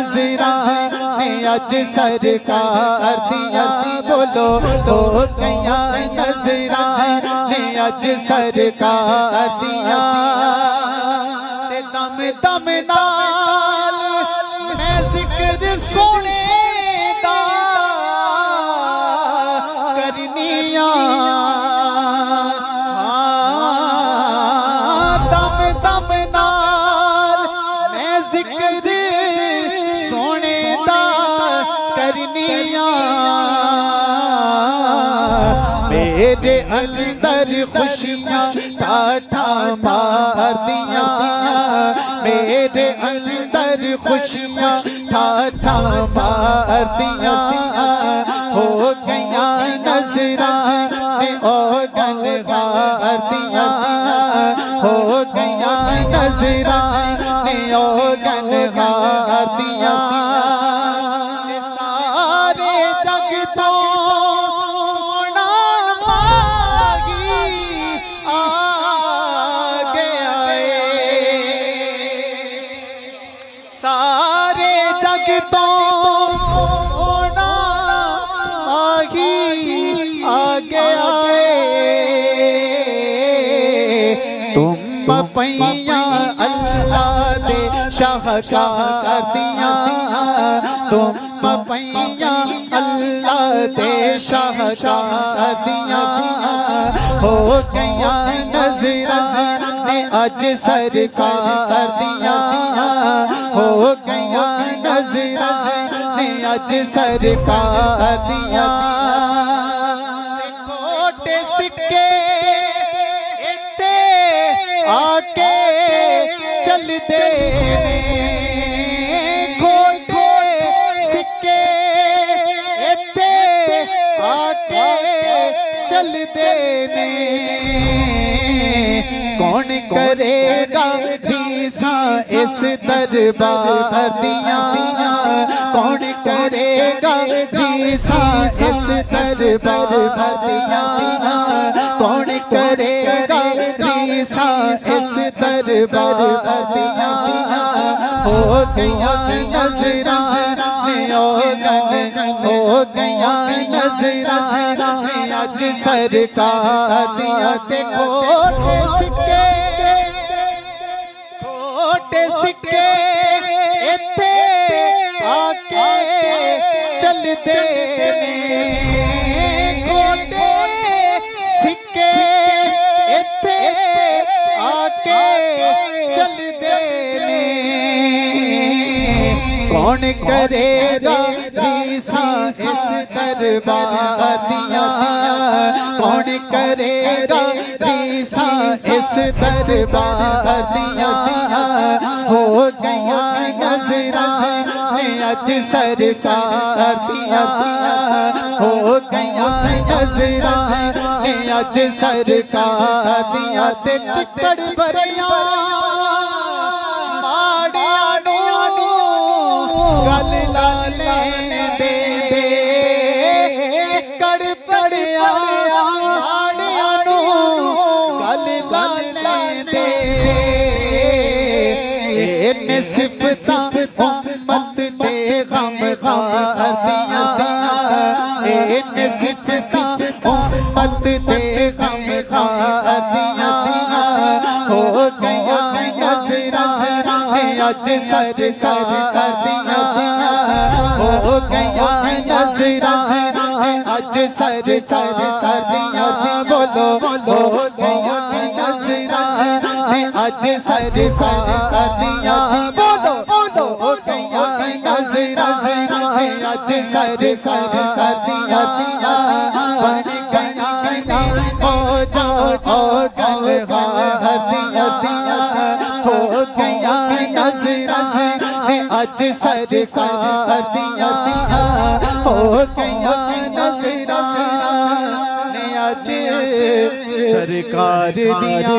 नजराने अज सरकार दिया बोलो हो गया नजराने अज सरकार दिया ते दम दम नाल मैं जिक्र सोने दा करनिया दम दम नाल मैं जिक्र सोने दा करनिया मेरे अंदर खुशियां ठाठा मार दिया मेरे अंदर खुशियां ठाठा मार दिया हो गया नजराने ओ गलगार दिया हो गया नजराने ओ गलगार दिया सारे जग तो सोना मागी आ गया सारे जग तो सोना मागी आ गया तुम पैया अल्लाह दे शाहकार दिया तुम पैया अल्लाह दे शाहकार दिया हो गया नजराने अज सरकार दिया हो गया नजराने अज सरकार दिया खोटे सिक्के इत्ते आके चलते खोटे सिक्के इत्ते आके चलते ने कौन करेगा रीसा इस दरबार दिया कौन करेगा रीसा इस दरबार दिया कौन करेगा रीसा इस दरबार दिया हो गया नजराने हो गया नजराने अज सरकार दिया खोटे सिक्के इत्थे आके चलते खोटे सिक्के इत्थे आके चलते कौन करेगा रीसा इस दरबार दिया कौन करेगा रीसा इस दरबार दिया हो गया नजराने अज सरकार दिया हो गया नजराने अज सरकार दिया ते चिकड़ भरिया गल ला लेने दे चिकड़ पड़िया माड़िया नू गल ला लेने दे इन्ने सिफता उम्मत दे गम खार दिया इन्ने सिफता उम्मत दे गम खार दिया हो गया नजराने अज सरकार दिया हो गया नजराने अज सरकार दिया बोलो हो गया नजराने अज सरकार दिया बोलो हो गया नजराने अज सरकार दिया बन गया हो जाओ गलगार दिया हो गया नजराने अज सरकार दिया हो गया नजराने अज सरकार दिया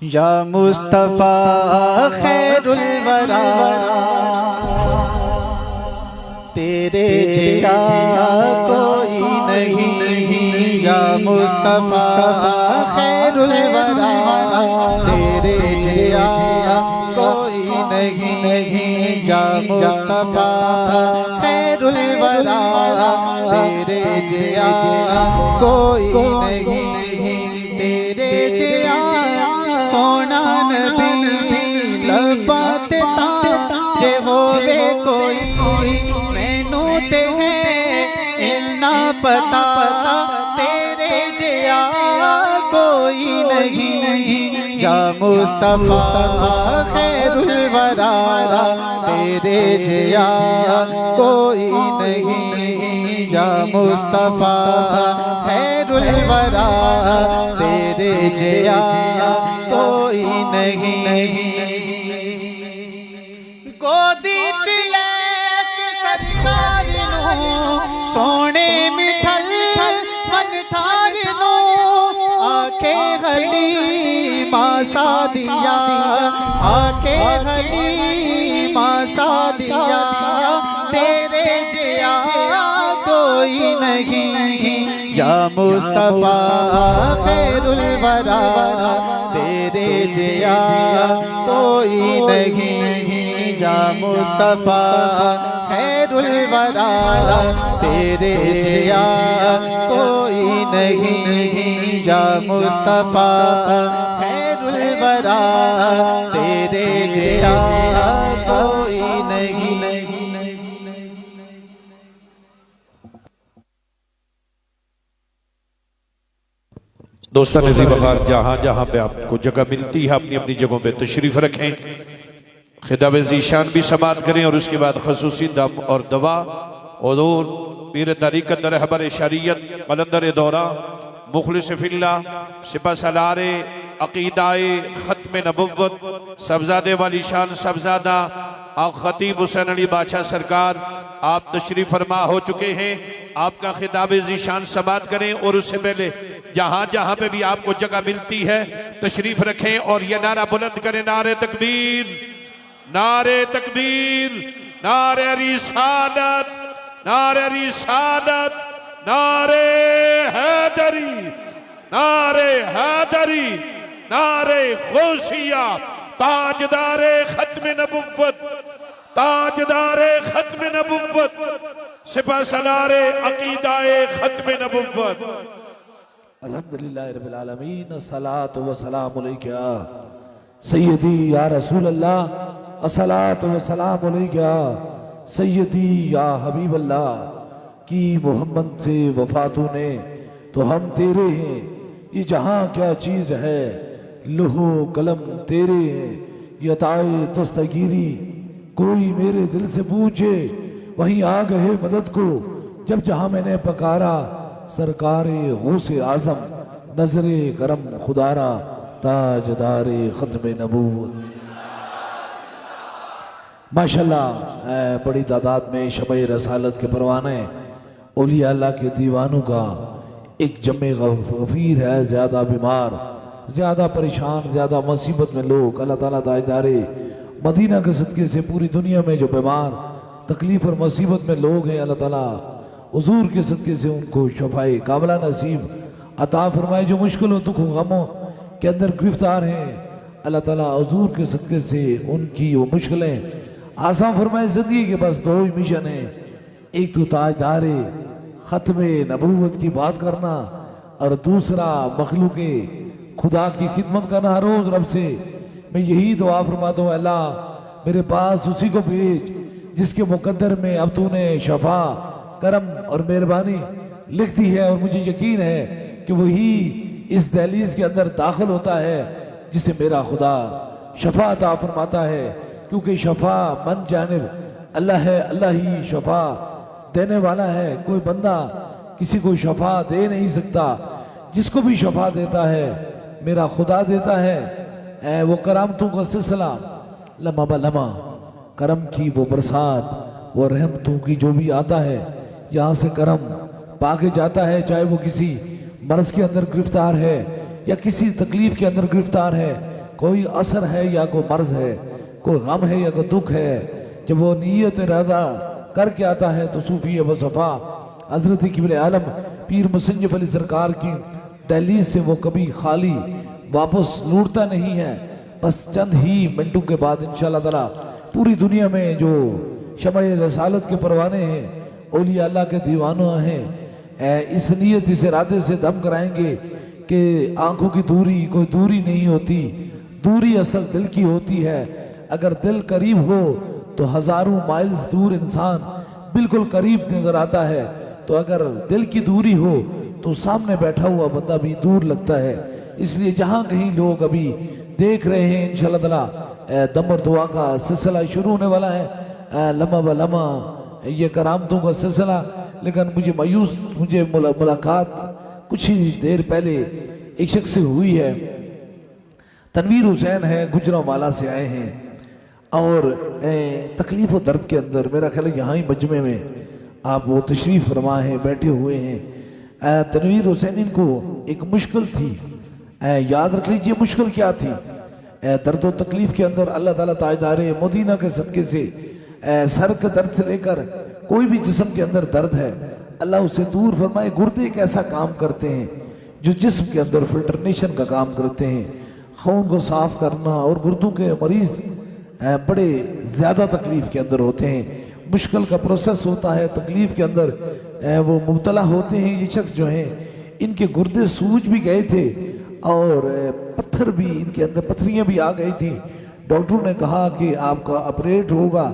या मुस्तफा खैरुल वरा तेरे जिया कोई नहीं। या मुस्तफा खैरुल वरा तेरे जिया कोई नहीं। या मुस्तफा खैरुल वरा तेरे जिया कोई नहीं। तेरे जिया सोना नबी लबाते ता जे होवे कोई मैनू ते है इल्ना पता तेरे जिया कोई नहीं। या मुस्तफा खैरुल वरा तेरे जिया कोई नहीं। या मुस्तफा खैरुल वरा तेरे जिया कोई नहीं। गोदी च लेके सरकार नू सोने मिठल मन ठार नू आखे हलीमा सादिया आखे हलीमा सादिया तेरे जिया कोई नहीं। या मुस्तफा खैरुल वरा तेरे जिया कोई नहीं। या मुस्तफा खैरुल वरा तेरे जिया कोई नहीं। या मुस्तफा खैरुल वरा तेरे जिया कोई नहीं। दोस्तों नज़ीर बखार जहाँ जहाँ पे आपको जगह मिलती है अपनी अपनी जगहों पे तशरीफ रखें, खिताब ज़ीशान भी समात करें और उसके बाद खसूसी दम और दवा और पीर तरीक़त रहबर शरीयत कलंदर दौरा मुखलिस फिल्लाह सिपा सलारे अकीदाए ख़त्म नबुव्वत सबजादे वाली शान सबजादा आप खतीब हुसैन अली बादशाह सरकार आप तशरीफ फरमा हो चुके हैं। आपका खिताब ज़ीशान समात करें और उससे पहले जहाँ जहाँ पे भी आपको जगह मिलती है तशरीफ रखें और यह नारा बुलंद करें, नारे तकबीर, नारे तकबीर, नारे रिसालत, नारे रिसालत, नारे हैदरी, नारे हैदरी, नारे गौसिया, ताजदारे खत्म नबुव्वत, ताजदारे खत्म नबुव्वत, सिपा सलारे अकीदाए खत्म नबुव्वत। अल्हम्दुलिल्लाह रब्बिल आलमीन अस्सलातु वस्सलामु अलैका सय्यदी या रसूल अल्लाह अस्सलातु वस्सलामु अलैका सय्यदी या हबीब अल्लाह की मोहम्मद से वफा तूने तो हम तेरे हैं। ये जहाँ क्या चीज़ है लौहो कलम तेरे हैं। ये अताए दस्तगीरी कोई मेरे दिल से पूछे वहीं आ गए मदद को जब जहाँ मैंने पकारा सरकारे गौसे आजम नजरे करम खुदारा ताजदारे खत्म नबूवत। माशाल्लाह बड़ी तादाद में शब रसालत के परवाने औलिया अल्लाह के दीवानों का एक जमे गफीर है। ज़्यादा बीमार, ज़्यादा परेशान, ज़्यादा मुसीबत में लोग अल्लाह ताला ताजदारे मदीना के सदक़े से पूरी दुनिया में जो बीमार तकलीफ़ और मुसीबत में लोग हैं अल्लाह ताला हुजूर के सदक़े से उनको शफ़ाए कामला नसीब अता फरमाए। जो मुश्किलों दुख गमों के अंदर गिरफ्तार हैं अल्लाह ताला हुजूर के सदक़े से उनकी वो मुश्किलें आसान फरमाए। ज़िंदगी के पास दो ही मिशन है, एक तो ताजदारे ख़त्म नबूवत की बात करना और दूसरा मखलूक खुदा की खिदमत करना। हर रोज़ रब से मैं यही दुआ फरमाता हूँ, अल्लाह मेरे पास उसी को भेज जिसके मुकद्दर में अब तूने शफा करम और मेहरबानी लिख दी है और मुझे यकीन है कि वही इस दहलीज के अंदर दाखिल होता है जिसे मेरा खुदा शफा अता फरमाता है। क्योंकि शफा मन जानिब अल्लाह है, अल्लाह ही शफा देने वाला है। कोई बंदा किसी को शफा दे नहीं सकता, जिसको भी शफा देता है मेरा खुदा देता है। वो करामतों का सिलसिला लम्हा ब लम्हा करम की वो बरसात वो रहमतों की जो भी आता है यहाँ से करम पाके जाता है। चाहे वो किसी मर्ज के अंदर गिरफ्तार है या किसी तकलीफ के अंदर गिरफ्तार है, कोई असर है या कोई मर्ज है, कोई गम है या कोई दुख है, जब वो नीयत इरादा करके आता है तो सूफी व सफ़ा हज़रत किबले आलम पीर मुसन्निफ़ अली सरकार की दहलीज से वो कभी खाली वापस लौटता नहीं है। बस चंद ही मिनटों के बाद इंशाअल्लाह ताला पूरी दुनिया में जो शमए रसालत के परवाने हैं, औलिया अल्लाह के दीवाना हैं, इस नीयत इस इरादे से दम कराएंगे कि आंखों की दूरी कोई दूरी नहीं होती, दूरी असल दिल की होती है। अगर दिल करीब हो तो हजारों माइल्स दूर इंसान बिल्कुल करीब नजर आता है, तो अगर दिल की दूरी हो तो सामने बैठा हुआ बंदा भी दूर लगता है। इसलिए जहाँ कहीं लोग अभी देख रहे हैं इंशाअल्लाह ताला दम और दुआ का सिलसिला शुरू होने वाला है, लम्हा ब लम्हा ये करामतों का सिलसिला। लेकिन मुझे मुलाकात कुछ ही देर पहले एक शख्स से हुई है, तनवीर हुसैन है, गुजरांवाला से आए हैं और तकलीफ और दर्द के अंदर, मेरा ख्याल है यहाँ ही मजमे में आप वो तशरीफ़ फरमा हैं, बैठे हुए हैं। तनवीर हुसैन इनको एक मुश्किल थी, याद रख लीजिए मुश्किल क्या थी। दर्द और तकलीफ के अंदर अल्लाह ताला ताजदारे मदीना के सदके से सर के दर्द से लेकर कोई भी जिस्म के अंदर दर्द है अल्लाह उसे दूर फरमाए। गुर्दे एक ऐसा काम करते हैं जो जिस्म के अंदर फिल्टरनेशन का काम करते हैं, खून को साफ करना, और गुर्दों के मरीज बड़े ज़्यादा तकलीफ के अंदर होते हैं, मुश्किल का प्रोसेस होता है, तकलीफ के अंदर वो मुब्तला होते हैं। ये शख्स जो हैं इनके गुर्दे सूज भी गए थे और पत्थर भी इनके अंदर, पथरियाँ भी आ गई थी। डॉक्टरों ने कहा कि आपका ऑपरेट होगा,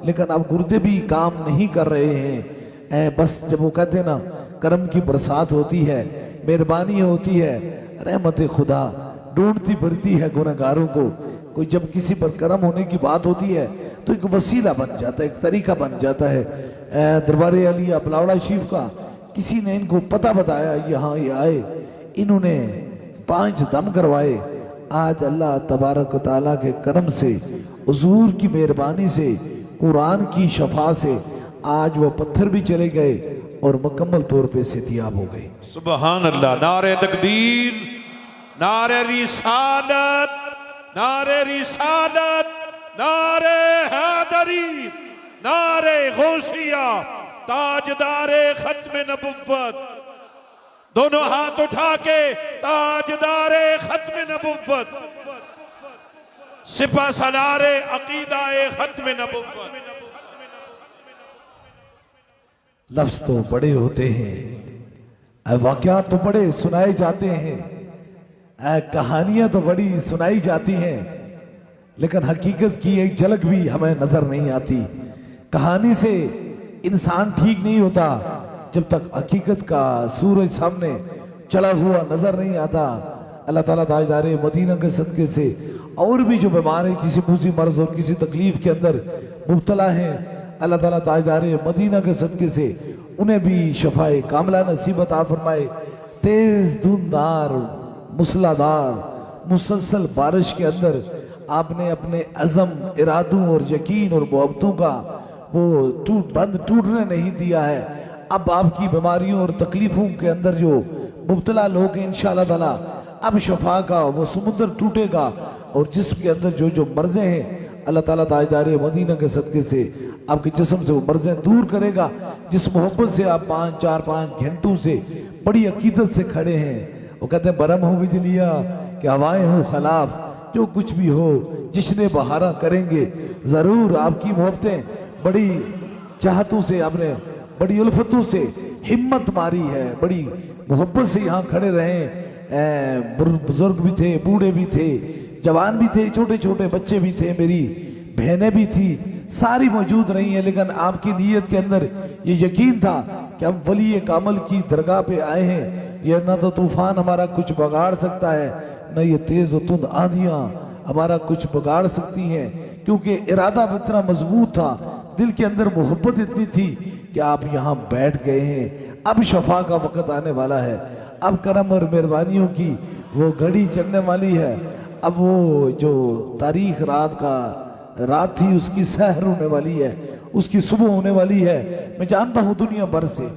लेकिन अब गुर्दे भी काम नहीं कर रहे हैं। बस जब वो कहते हैं ना करम की बरसात होती है, मेहरबानी होती है, रहमत खुदा ढूंढती फिरती है गुनहगारों को। कोई जब किसी पर करम होने की बात होती है तो एक वसीला बन जाता है, एक तरीका बन जाता है। दरबार अली अपलावड़ा शरीफ का किसी ने इनको पता बताया, यहाँ ये आए, इन्होंने 5 दम करवाए। आज अल्लाह तबारक ताला के करम से, हुजूर की मेहरबानी से, कुरान की शफा से आज वो पत्थर भी चले गए और मुकम्मल तौर पे सेहतियाब हो गए। सुबहान अल्लाह। नारे तकबीर, नारे रिसालत, नारे रिसालत, नारे हैदरी, नारे गौसिया, ताजदारे खत्म नबुव्वत। दोनों हाथ उठा के ताजदारे खत्म नबुव्वत, सिपा सलारे अकीदाए खत्म नबुव्वत। लफ्ज तो बड़े होते हैं, वाक़यात तो बड़े सुनाए जाते हैं, कहानियां तो बड़ी सुनाई जाती हैं, लेकिन हकीकत की एक झलक भी हमें नजर नहीं आती। कहानी से इंसान ठीक नहीं होता जब तक हकीकत का सूरज सामने चढ़ा हुआ नजर नहीं आता। अल्लाह ताला ताजदारे मदीना के सदके से और भी जो बीमार हैं, किसी मूसी मर्ज और किसी तकलीफ के अंदर मुब्तला हैं, अल्लाह ताला ताजदारे मदीना के सदके से उन्हें भी शफाए कामला नसीब अता फरमाए। तेज धुंधार मूसलाधार मुसलसल बारिश के अंदर आपने अपने अज़म, इरादों और यकीन और मोहब्बतों का वो टूटने नहीं दिया है। अब आपकी बीमारियों और तकलीफों के अंदर जो मुब्तला लोग हैं, इंशाअल्लाह ताला अब शफा का वो समुद्र टूटेगा और जिस्म के अंदर जो जो मर्ज़ें हैं अल्लाह ताला ताजदारे मदीना के सदके से आपके जिस्म से वो मर्ज़ें दूर करेगा। जिस मोहब्बत से आप 4-5 घंटों से बड़ी अकीदत से खड़े हैं, वो कहते हैं बरम हो बिजलियाँ कि हवाएं हो खिलाफ, जो कुछ भी हो जिश्ने बहारा करेंगे ज़रूर। आपकी मोहब्बतें बड़ी चाहतों से, आपने बड़ी उल्फतों से हिम्मत मारी है, बड़ी मोहब्बत से यहाँ खड़े रहे। बुजुर्ग भी थे, बूढ़े भी थे, जवान भी थे, छोटे छोटे बच्चे भी थे, मेरी बहनें भी थी, सारी मौजूद रही हैं। लेकिन आपकी नीयत के अंदर ये यकीन था कि हम वली कामल की दरगाह पे आए हैं। ये ना तो तूफान हमारा कुछ बिगाड़ सकता है, न ये तेज और तुंद आंधियां हमारा कुछ बिगाड़ सकती हैं, क्योंकि इरादा इतना मजबूत था, दिल के अंदर मोहब्बत इतनी थी कि आप यहाँ बैठ गए हैं। अब शफा का वक़्त आने वाला है, अब करम और मेहरबानियों की वो घड़ी चढ़ने वाली है। अब वो जो तारीख रात थी उसकी सहर होने वाली है, उसकी सुबह होने वाली है। मैं जानता हूँ दुनिया भर से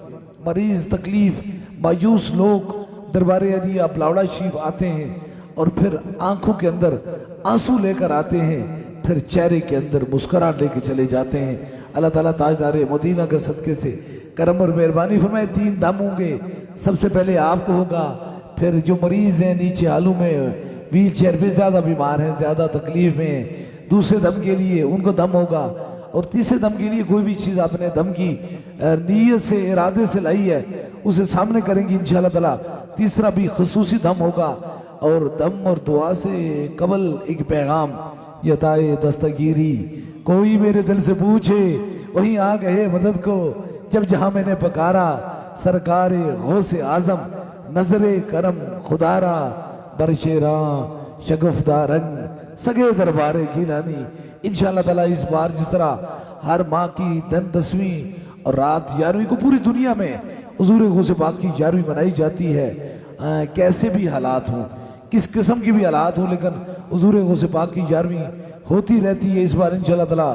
मरीज, तकलीफ, मायूस लोग दरबार अली अपलावड़ा शरीफ आते हैं और फिर आंखों के अंदर आंसू लेकर आते हैं, फिर चेहरे के अंदर मुस्कुराहट लेके चले जाते हैं। अल्लाह ताला ताजदार मदीना के सदके से करम और मेहरबानी फरमाए। 3 दम होंगे, सबसे पहले आपको होगा, फिर जो मरीज हैं नीचे आलू में व्हील चेयर पे ज़्यादा बीमार हैं, ज़्यादा तकलीफ में हैं, दूसरे दम के लिए उनको दम होगा, और तीसरे दम के लिए कोई भी चीज़ आपने दम की नीयत से इरादे से लाई है उसे सामने करेंगे इंशाअल्लाह ताला। तीसरा भी खुसूसी दम होगा, और दम और दुआ से कबल एक पैगाम यताए दस्तगीरी, कोई मेरे दिल से पूछे वहीं आ गए मदद को, जब जहां मैंने पकारा सरकार गौसे आजम, नजरे करम खुदारा, बरशेरा शगुफ्ता रंग सगे दरबारे गिलानी। इंशाअल्लाह ताला इस बार जिस तरह हर माह की दिन 10वीं और रात 11वीं को पूरी दुनिया में हुजूर गौसे पाक की 11वीं मनाई जाती है, कैसे भी हालात हों, किस किस्म की भी हालात हो, लेकिन हुजूर गौसे पाक की 11वीं होती रहती है। इस बार इंशाअल्लाह ताला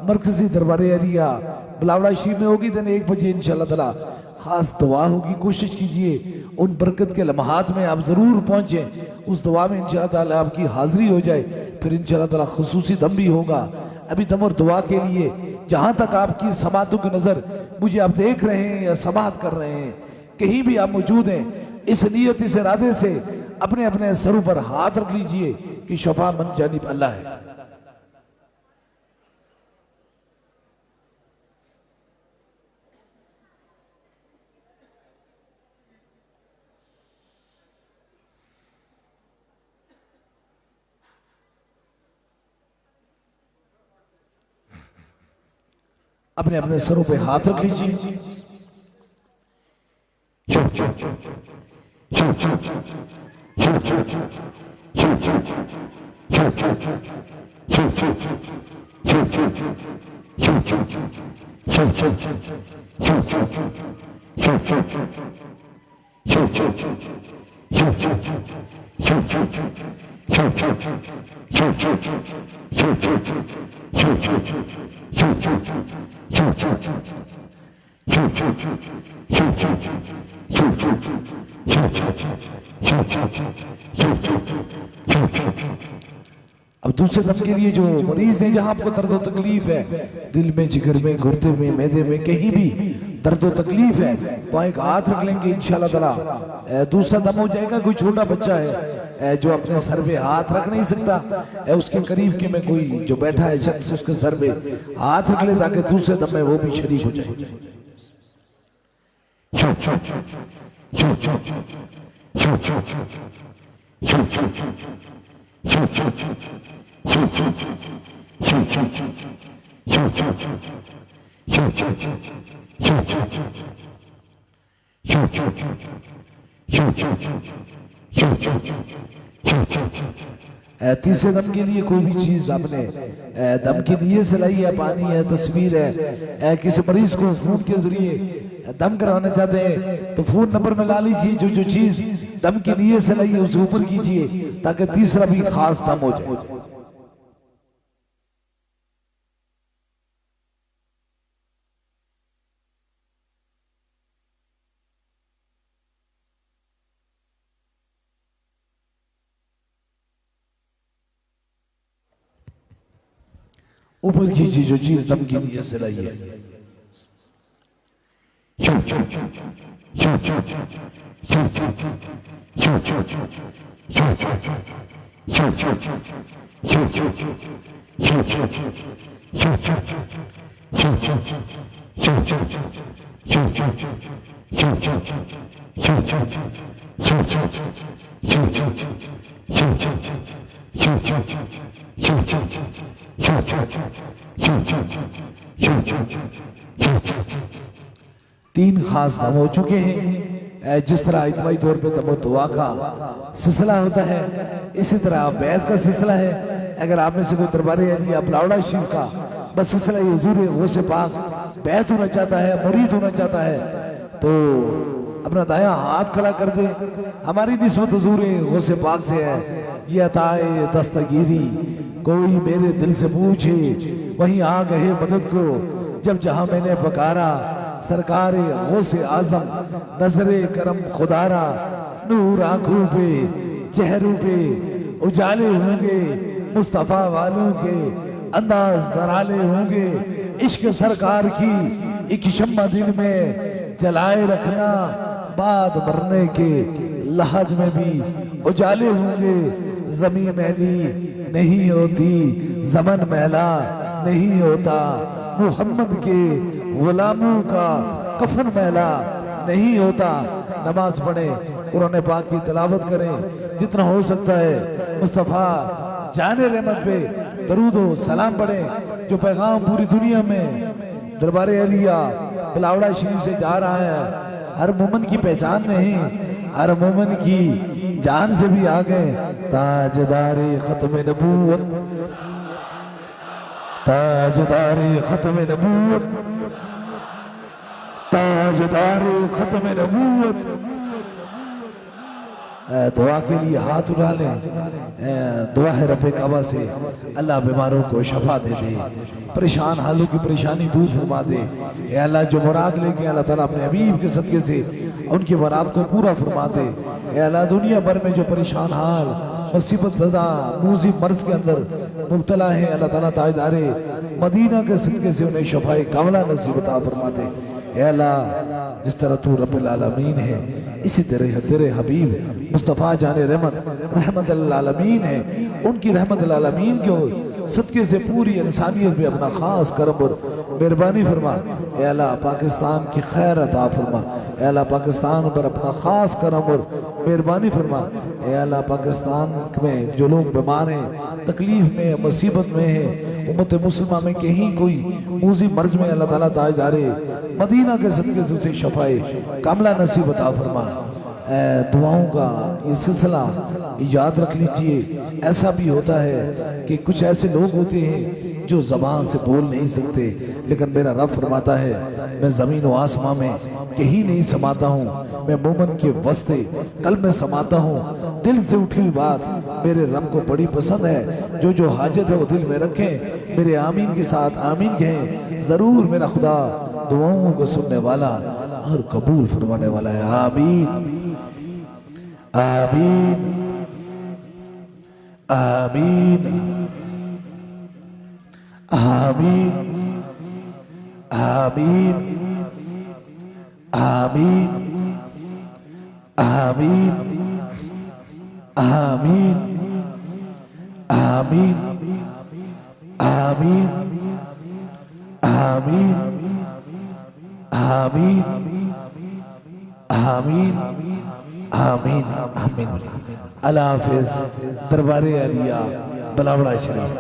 मरकजी दरबार एरिया बिलावड़ा शरीफ में होगी दिन 1 बजे इंशाअल्लाह ताला। खास दुआ होगी, कोशिश कीजिए उन बरकत के लम्हात में आप ज़रूर पहुँचें, उस दुआ में इंशाअल्लाह ताला आपकी हाज़िरी हो जाए। फिर इंशाअल्लाह ताला खुसूसी दम भी होगा। अभी दम और दुआ के लिए जहाँ तक आपकी समातों की नज़र, मुझे आप देख रहे हैं या समात कर रहे हैं, कहीं भी आप मौजूद हैं, इस नीयत इस इरादे से अपने अपने सरों पर हाथ रख लीजिए कि शफा मन जानिब अल्लाह है। अपने अपने सरों पे हाथ रख लीजिए। अब दूसरे दम के लिए जो मरीज हैं, जहां आपको दर्द और तकलीफ है, दिल में, जिगर में, गुर्दे में, मैदे में, कहीं भी दर्द और तकलीफ है, वहां एक हाथ रख लेंगे इंशाअल्लाह ताला। दूसरा दम हो जाएगा। कोई छोटा बच्चा है जो अपने सर पे हाथ रख नहीं सकता, उसके करीब के में कोई जो बैठा है शख्स उसके सर पे हाथ रख ले ताकि दूसरे दम में वो भी शरीक हो जाए। तीसरे दम के लिए कोई भी चीज आपने दम की नीयत से लाई है, पानी है, तस्वीर है, किसी मरीज को फोन के जरिए दम कराना चाहते हैं तो फोन नंबर में ला लीजिए, जो जो चीज दम की नीयत से लाई है उसे ऊपर कीजिए ताकि तीसरा भी खास दम हो जाए। ऊपर कीजिए जो चीज दम की नीयत से लाई है। तीन खास दम हो चुके हैं। जिस तरह इज्तिमाई तौर पे दम दुआ का सिलसिला होता है, इसी तरह बैत का सिलसिला है। अगर आप में से कोई दरबार अली बिलावड़ा शरीफ का बस सिलसिला हुजूर गौसे पाक बैत होना चाहता है, मुरीद होना चाहता है, तो अपना दायां हाथ खड़ा कर दे। हमारी निस्बत हुजूर गौसे पाक से है। ये अताए दस्तगीरी, कोई मेरे दिल से पूछे वहीं आ गए मदद को, जब जहां मैंने पकारा सरकार गौसे आजम, नजरे करम खुदारा, नूर आंखों पे चेहरों पे उजाले होंगे, मुस्तफ़ा वालों के अंदाज दराले होंगे। इश्क सरकार की एक शम्मा दिल में जलाए रखना, बाद मरने के लहज में भी उजाले होंगे। जमीन मैली नहीं होती, ज़मन मैला नहीं होता, मोहम्मद के गुलामों का कफन मैला नहीं होता। नमाज पढ़ें, कुरान पाक की तिलावत करें, जितना हो सकता है मुस्तफ़ा जाने रहमत पे दरूद व सलाम पढ़ें। जो पैगाम पूरी दुनिया में दरबार अलिया बिलावड़ा शरीफ से जा रहा है, हर मोमन की पहचान नहीं, हर मोमन की जान से भी आगे। ताजदारे खत्म नबूवत, ताजदारे खत्म नबूवत, ताजदारे खत्म नबूवत। दुआ के लिए हाथ उठा लें। दुआ है रब्बे काबा से अल्लाह बीमारों को शफा दे दे, परेशान हालों की परेशानी दूर फरमा दे। ए अल्लाह जो मुराद लेके अल्लाह ताला अपने हबीब के सदके से उनकी मुराद को पूरा फरमा दे। ए अल्लाह दुनिया भर में जो परेशान हाल मुसीबत ज़दा मूज़ी मर्ज के अंदर मुब्तला है, अल्लाह ताला ताजदारे मदीना के सदके से उन्हें शफाए कामला नसीब अता फरमा दे। ए अल्लाह जिस तरह तू रब्बुल आलमीन है, इसी तरह तेरे हबीब मुस्तफ़ा जाने रहमत आलमीन है। उनकी रहमत आलमीन के सदके से पूरी इंसानियत में अपना खास करम और मेहरबानी फरमा। ए अल्लाह पाकिस्तान की खैर अता फरमा। ए अल्लाह पाकिस्तान पर अपना खास करम और मेहरबानी फरमा। ए अल्लाह पाकिस्तान में जो लोग बीमार हैं, तकलीफ में, मुसीबत में हैं, उम्मत मुस्लिमा में कहीं कोई मूज़ी मर्ज में, अल्लाह ताला ताजदारे मदीना के सदके से उसे शफाए कामला नसीब अता फरमा। दुआओं का ये सिलसिला याद रख लीजिए। ऐसा भी होता है कि कुछ ऐसे लोग होते हैं जो ज़बान से बोल नहीं सकते, लेकिन मेरा रब फरमाता है मैं ज़मीन व आसमां में कहीं नहीं समाता हूँ, मैं मोमन के वस्ते कल्ब में समाता हूँ। दिल से उठी हुई बात मेरे रब को बड़ी पसंद है। जो जो हाजत है वो दिल में रखें, मेरे आमीन के साथ आमीन कहें। ज़रूर मेरा खुदा दुआओं को सुनने वाला और कबूल फरमाने वाला है। आमीन आमीन आमीन आमीन आमीन आमीन आमीन आमीन आमीन आमीन आमीन आमीन आमीन आमीन आमीन। अल्लाह हाफिज़। दरबार अलिया बिलावड़ा शरीफ।